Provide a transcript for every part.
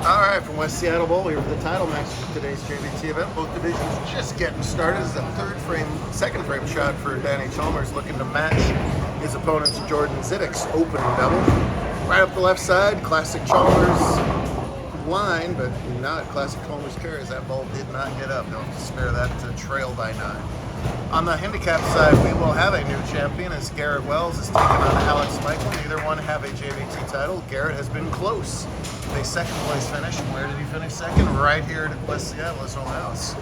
All right, from West Seattle Bowl, here for the title match for today's JBT event. Both divisions just getting started. This is a second frame shot for Danny Chalmers, looking to match his opponent's Jordan Zidek's opening double. Right up the left side, classic Chalmers line, but not classic Chalmers carries. That ball did not get up. They'll spare that to trail by 9. On the handicap side, we will have a new champion as Garrett Wells is taking on Alex Michael. Neither one have a JBT title. Garrett has been close with a second place finish. Where did he finish second? Right here at West Seattle, his home house.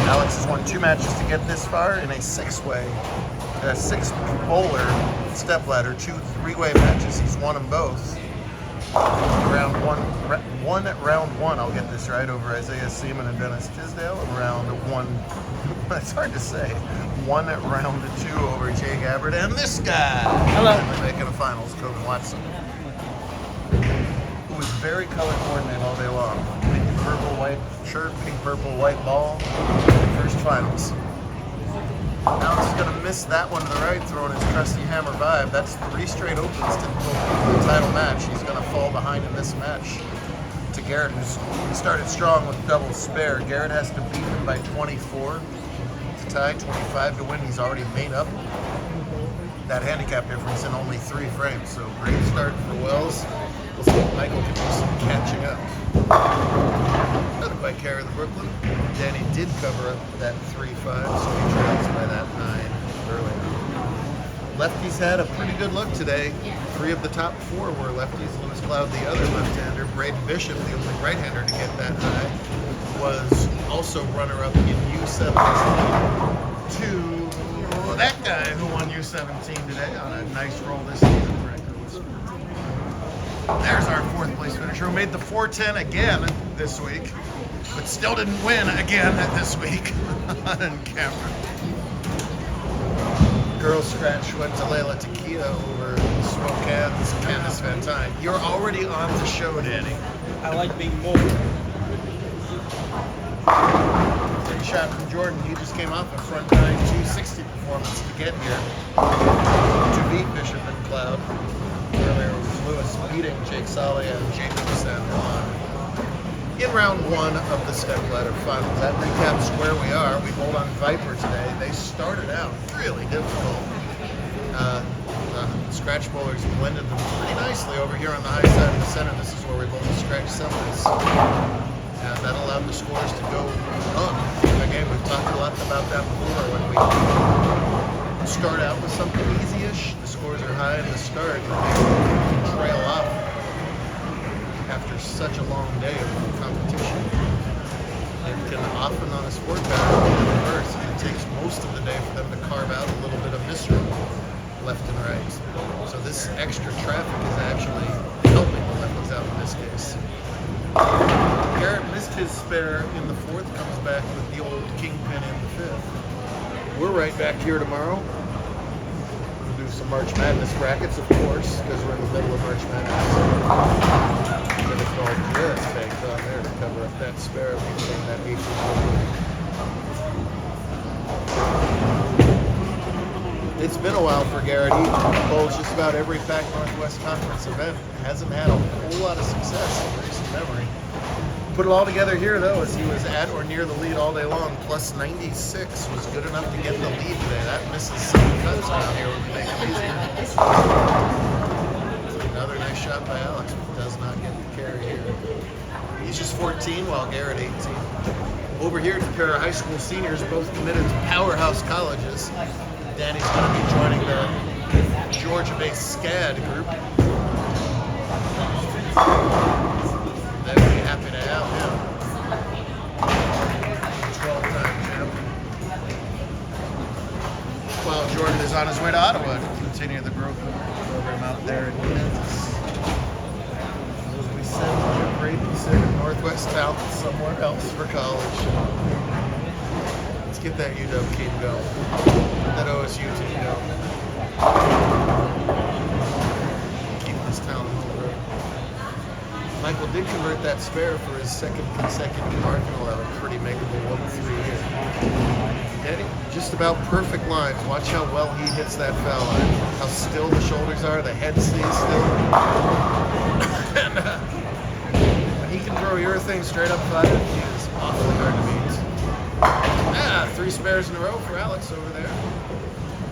Alex has won 2 matches to get this far in a 6-bowler stepladder, 2 3-way matches. He's won them both. Round one, I'll get this right, over Isaiah Seaman and Dennis Tisdale. Round 1, it's hard to say. Round 2 over Jay Gabbard and this guy. Hello. Making the finals, Coben Watson, who was very color coordinated all day long. Pink, purple, white shirt, pink, purple, white ball. First finals. Alex is going to miss that one to the right, throwing his trusty hammer vibe. That's 3 straight opens to the title match. He's going to fall behind in this match to Garrett, who's started strong with double spare. Garrett has to beat him by 24 to tie, 25 to win. He's already made up that handicap difference in only 3 frames. So great start for Wells. We'll see if Michael can do some catching up. Another by carry the Brooklyn. Danny did cover up that 3-5, so he trails by that 9 earlier. Lefties had a pretty good look today. 3 of the top 4 were lefties. Lewis Cloud, the other left-hander. Braden Bishop, the only right-hander to get that high, was also runner-up in U17 to that guy who won U17 today on a nice roll this season. There's our 4th place finisher who made the 410 again this week, but still didn't win again this week on camera. Girls scratch went to Layla Takia over Smokehan's Candice Van Tine. You're already on the show, Danny. I like being bold. Big shot from Jordan. He just came off a front 9 260 performance to get here to beat Bishop and Cloud. Earlier was Lewis beating Jake Solly and Jacobson in round 1 of the stepladder finals. That recaps where we are. We hold on Viper today. They started out really difficult. Scratch bowlers blended them pretty nicely over here on the high side of the center. This is where we both scratch semis. And that allowed the scores to go up. Again, we've talked a lot about that before. When we start out with something easy-ish, the scores are high in the start, and they trail off after such a long day of competition. It can often, on a sport pattern, be reversed. It takes most of the day for them to carve out a little bit of mystery left and right. So this extra traffic is actually helping the lefties out in this case. Garrett missed his spare in the 4th, comes back with the old kingpin in the 5th. We're right back here tomorrow. We'll do some March Madness brackets, of course, because we're in the middle of March Madness. It's all just banked on there to cover up that spare between that 18. It's been a while for Garrett. He bowls just about every Pac Northwest Conference event. Hasn't had a whole lot of success in recent memory. Put it all together here, though, as he was at or near the lead all day long. Plus 96 was good enough to get the lead today. That misses some cuts down here would make it easier. Another nice shot by Alex, but does not get the carry here. He's just 14, while Garrett 18. Over here, it's a pair of high school seniors, both committed to powerhouse colleges. Danny's going to be joining the Georgia-based SCAD group. They would be happy to have him. 12-time champ. While Jordan is on his way to Ottawa to continue the growth of the program out there in Kansas. As we send Brady Sick of Northwest Town somewhere else for college. Let's get that UW team going. That OSU team going. Keep this town on the road. Michael did convert that spare for his 2nd consecutive marking 11. Pretty makeable 1-3 here. Danny, just about perfect lines. Watch how well he hits that foul line. How still the shoulders are, the head stays still. swing straight up 5. He is awfully hard to beat. 3 spares in a row for Alex over there.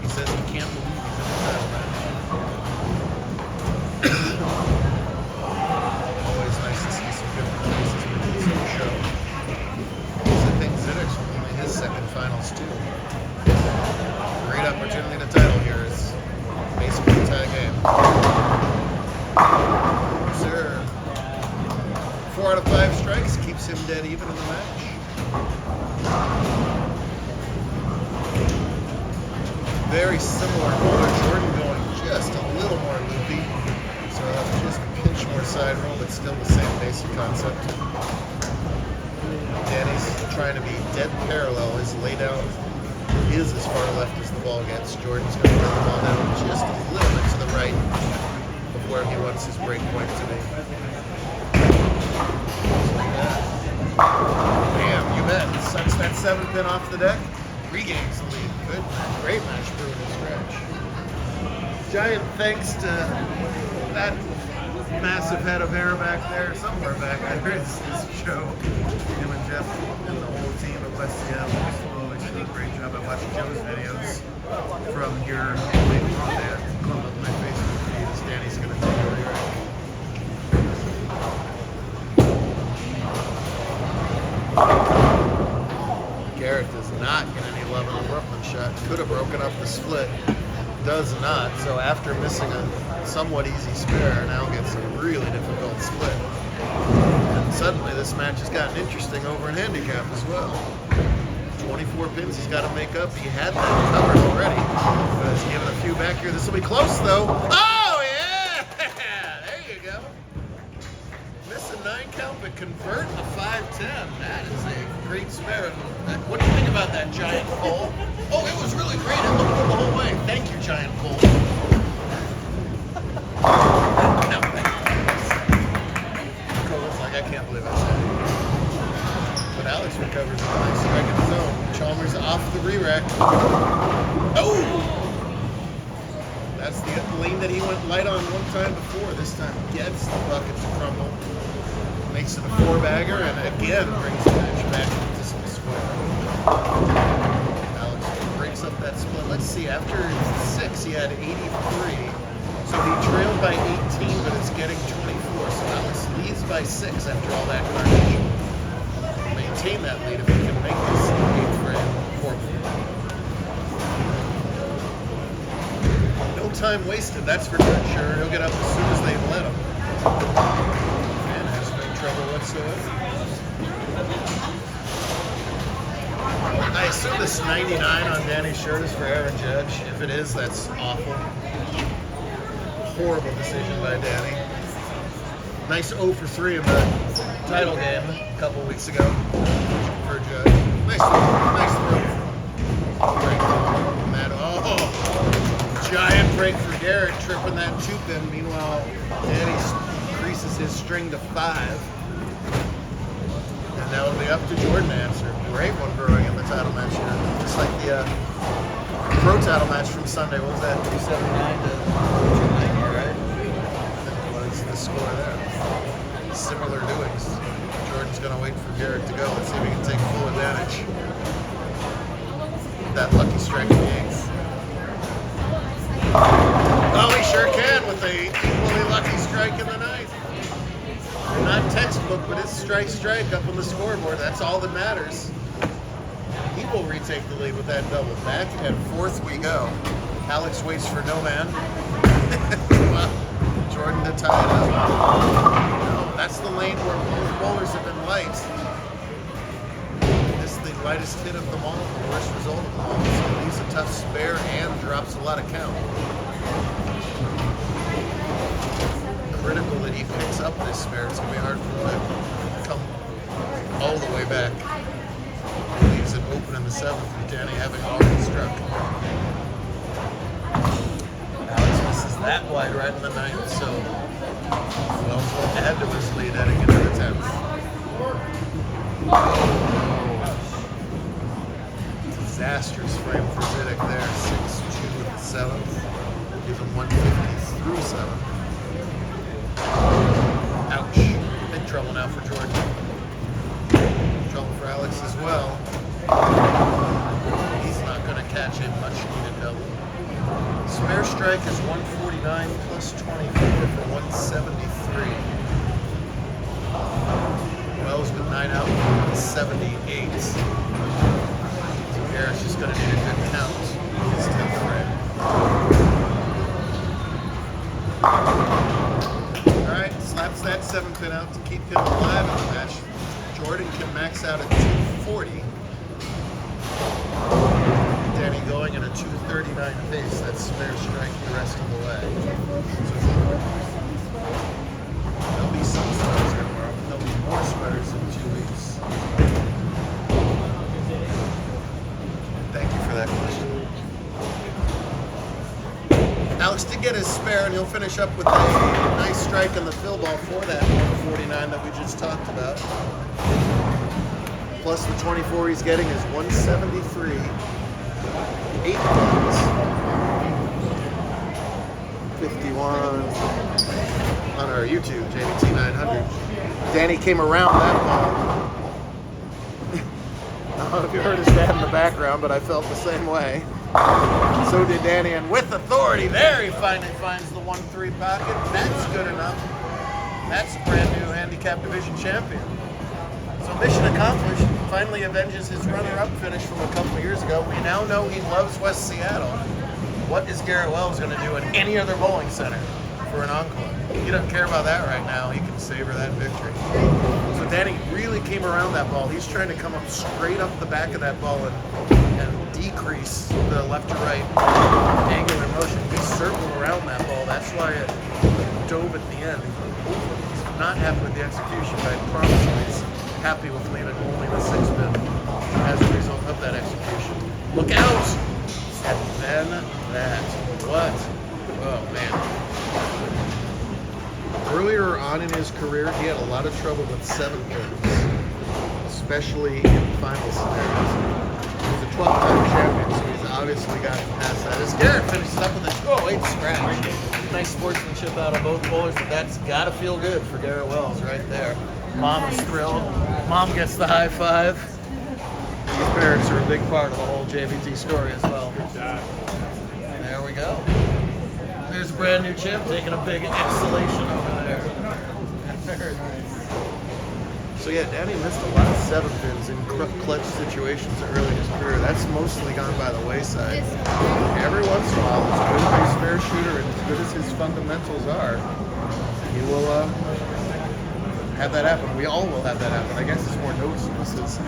He says he can't believe he's in the title match. Always nice to see some different faces with this show. I think Zidek's only his second finals too. Great opportunity in the title here. It's basically a tie game. Sir. 4 out of 5 strikes keeps him dead even in the match. Very similar bowler. Jordan going just a little more loopy. So just a pinch more side roll, but still the same basic concept. Danny's trying to be dead parallel. His laydown is as far left as the ball gets. Jordan's going to bring the ball down just a little bit to the right of where he wants his break point to be. Bam, you bet. Sucks that 7th pin off the deck. Regains the lead. Good match. Great match for the stretch. Giant thanks to that massive head of hair back there. Somewhere back there is Joe. Him and Jeff and the whole team at West Seattle always do a great job. I watch Joe's videos from here later on there. Come up my Facebook feed as Danny's going to take over here. Garrett does not get any love on the Brooklyn shot. Could have broken up the split. Does not. So after missing a somewhat easy spare, now gets a really difficult split. And suddenly this match has gotten interesting over in handicap as well. 24 pins he's got to make up. He had that covered already. But he's giving a few back here. This will be close though. Oh yeah! There you go. Miss a 9 count, but convert a 5-10. That is a great spare. What do you think about that giant pole? Oh, it was really great. It looked good the whole way. Thank you, giant pole. No, thank you. Cole's like, I can't believe I said it. But Alex recovers a nice strike in his own. Chalmers off the re-rack. Oh! That's the lane that he went light on one time before. This time gets the bucket to crumble. Makes it a 4-bagger and again brings the match back into some square. Alex breaks up that split. Let's see, after 6 he had 83. So he trailed by 18, but it's getting 24. So Alex leads by 6 after all that carnage. Maintain that lead if he can make this 8th frame 4th. No time wasted, that's for darn sure. He'll get up as soon as they let him. And has no trouble whatsoever. I assume this 99 on Danny's shirt is for Aaron Judge. If it is, that's awful. Horrible decision by Danny. Nice 0 for 3 in the title game a couple weeks ago for Judge. Nice throw. Break. Matt, oh, giant break for Garrett, tripping that 2-pin. Meanwhile, Danny increases his string to 5. And now it'll be up to Jordan to answer. Great one brewing in the title match here. Just like the pro title match from Sunday. What was that? 279 to 290, right? What is the score there? Similar doings. Jordan's going to wait for Garrett to go. Let's see if he can take full advantage. That lucky strike in the 8th. Oh, he sure can with a equally lucky strike in the 9th. Not textbook, but it's strike up on the scoreboard. That's all that matters. He will retake the lead with that double. Back at 4th we go. Alex waits for no man. Well, Jordan to tie it up. No, that's the lane where both bowlers have been light. This is the lightest hit of them all, the worst result of them all. So he's a tough spare and drops a lot of count. Critical that he picks up this spare. It's going to be hard for him to come all the way back. He leaves it open in the 7th with Danny having already struck. Alex misses that wide right in the 9th, so well to add to his lead heading into the 10th. Disastrous frame for Zidek there. 6-2 in the 7th. Gives him 150 through 7. Ouch. Big trouble now for Jordan. Alex as well. He's not going to catch a much needed double. Spare strike is 149 plus 24 for 173. Wells with 9 out for 178. So Garrett's just going to need a good count. His 10th frame. Alright, slaps that 7-pin out to keep him alive in the match. Jordan can max out at 240. Danny going at a 239 pace. That's spare strike the rest of the way. There'll be some sweaters tomorrow. There'll be more sweaters in 2 weeks. Thank you for that question. Alex did get his spare, and he'll finish up with a nice strike on the fill ball for that 149 that we just talked about. Plus the 24 he's getting is 173. 8 points. 51 on our YouTube, JBT 900. Danny came around that ball. I don't know if you heard his dad in the background, but I felt the same way. So did Danny, and with authority there, he finally finds the 1-3 pocket. That's good enough. That's a brand new handicap division champion. So mission accomplished. Finally avenges his runner-up finish from a couple of years ago. We now know he loves West Seattle. What is Garrett Wells going to do at any other bowling center for an encore? He doesn't care about that right now. He can savor that victory. So Danny really came around that ball. He's trying to come up straight up the back of that ball and decrease the left to right angular motion. He circled around that ball. That's why it dove at the end. He's not happy with the execution, but I promise you he's happy with leaving only the 6-pin as a result of that execution. Look out! And then that. What? Oh, man. Earlier on in his career, he had a lot of trouble with 7-pins, especially in final scenarios. He's a 12-time champion, so he's obviously gotten past that. As Garrett finishes up with a 208 scratch. Nice sportsmanship out of both bowlers, but that's got to feel good for Garrett Wells right there. Mom is thrilled. Mom gets the high five. These parents are a big part of the whole JBT story as well. There we go. There's a brand new champ taking a big exhalation over there. Very nice. So yeah, Danny missed a lot of 7-pins in clutch situations early in his career. That's mostly gone by the wayside. Every once in a while, as good as a spare shooter and as good as his fundamentals are, he will have that happen. We all will have that happen. I guess it's more noticeable since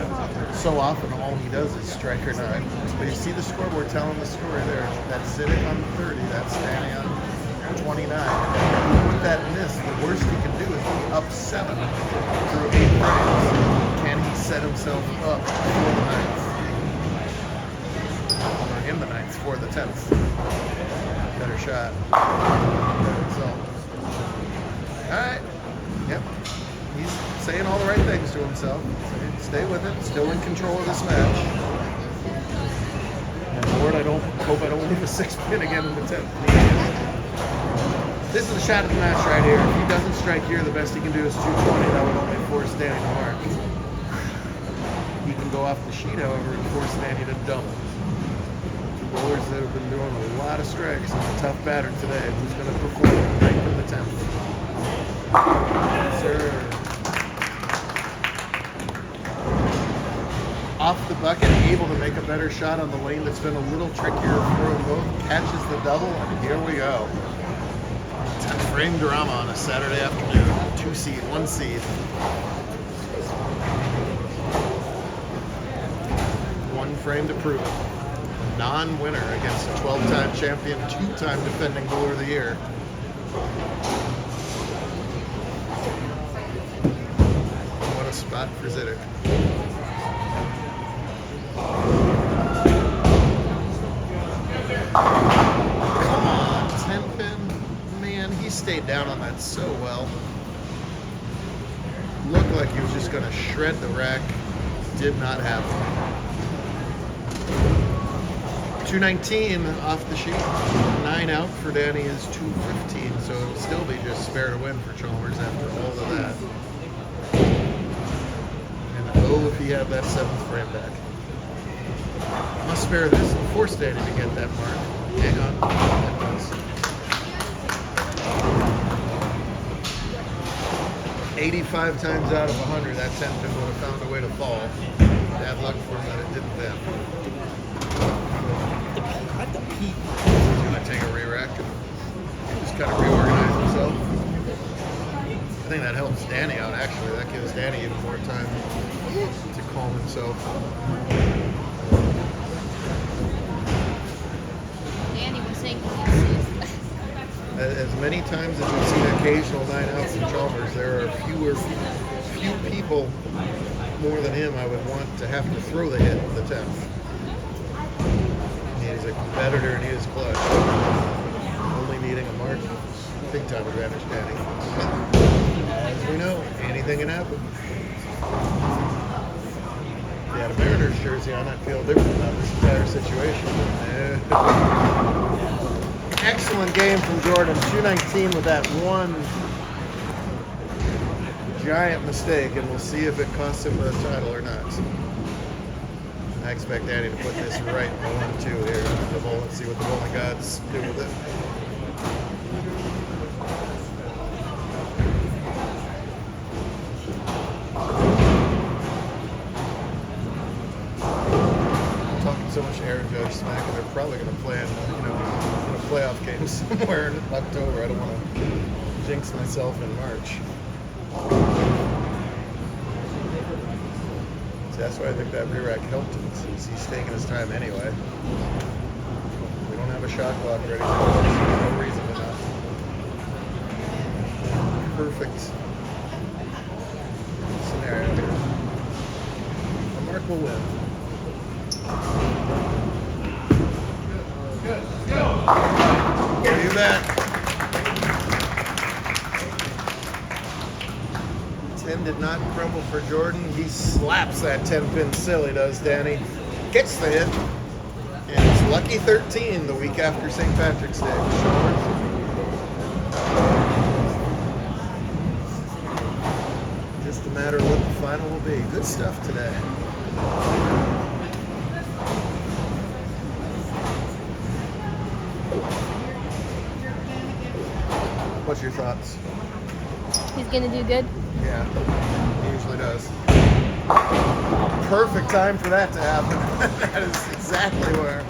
so often all he does is strike or not. But you see the scoreboard telling the story there. That's Zidek on 30. That's Danny on 29. Even with that miss, the worst he can do is be up 7 through 8 frames. Can he set himself up for the 9th? Or in the 9th for the 10th? Better shot. Better result. Alright. Yep. He's saying all the right things to himself. Stay with it. Still in control of this match. And Lord, I hope I don't leave a 6-pin again in the 10th. This is the shot of the match right here. If he doesn't strike here, the best he can do is 220. That would only force Danny to mark. He can go off the sheet, however, and force Danny to double. Two bowlers that have been doing a lot of strikes in a tough batter today. Who's going to perform right in the 10th? Yes, sir. Off the bucket, able to make a better shot on the lane that's been a little trickier for them both. Catches the double, and here we go. 10-frame drama on a Saturday afternoon. 2 seed, 1 seed. 1 frame to prove it. Non-winner against a 12-time champion, 2-time defending bowler of the year. What a spot for Zidek. Come on, 10-pin. Man, he stayed down on that so well. Looked like he was just going to shred the rack. Did not happen. 219 off the sheet. 9 out for Danny is 215, so it'll still be just spare to win for Chalmers after all of that. And Oh, if he had that 7th frame back. Must spare this and force Danny to get that mark. Hang on. That was 85 times out of 100, that 10 pin would have found a way to fall. Bad luck for him that it didn't then. The peak. He's going to take a re-rack and just kind of reorganize himself. I think that helps Danny out, actually. That gives Danny even more time to calm himself. Danny was saying As many times as we've seen occasional 9-outs in Chalmers, there are few people more than him I would want to have to throw the hit in the 10th. He's a competitor and he is clutch. Only needing a mark. Big time advantage, Danny. As we know, anything can happen. If he had a Mariners jersey on, I'd feel different about this entire situation. Excellent game from Jordan. 219 with that one giant mistake, and we'll see if it costs him the title or not. I expect Danny to put this right in the 1-2 here. The bowl and see what the bowling gods do with it. Talking so much Aaron Judge smack, and they're probably going to play in a playoff game somewhere in October. I don't want to jinx myself in March. That's why I think that re-rack helped him, since he's taking his time anyway. We don't have a shot clock ready, so there's no reason to not. Perfect scenario here. The mark will win. Do that. 10 did not crumble for Jordan. He slaps that 10-pin silly, does Danny. Gets the hit. And it's lucky 13 the week after St. Patrick's Day. Just a matter of what the final will be. Good stuff today. What's your thoughts? he's gonna do good. Yeah, he usually does. Perfect time for that to happen. That is exactly where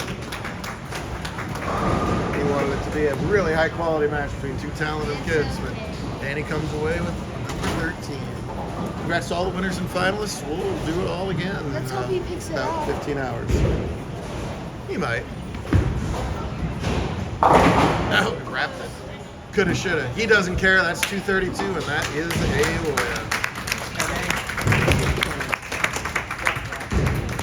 he wanted it to be. A really high quality match between two talented kids, but Danny comes away with number 13. Congrats to all the winners and finalists. We'll do it all again. Let's hope he picks it about up. 15 hours. He might. Oh, he wrapped it. Coulda, shoulda. He doesn't care. That's 232, and that is a win.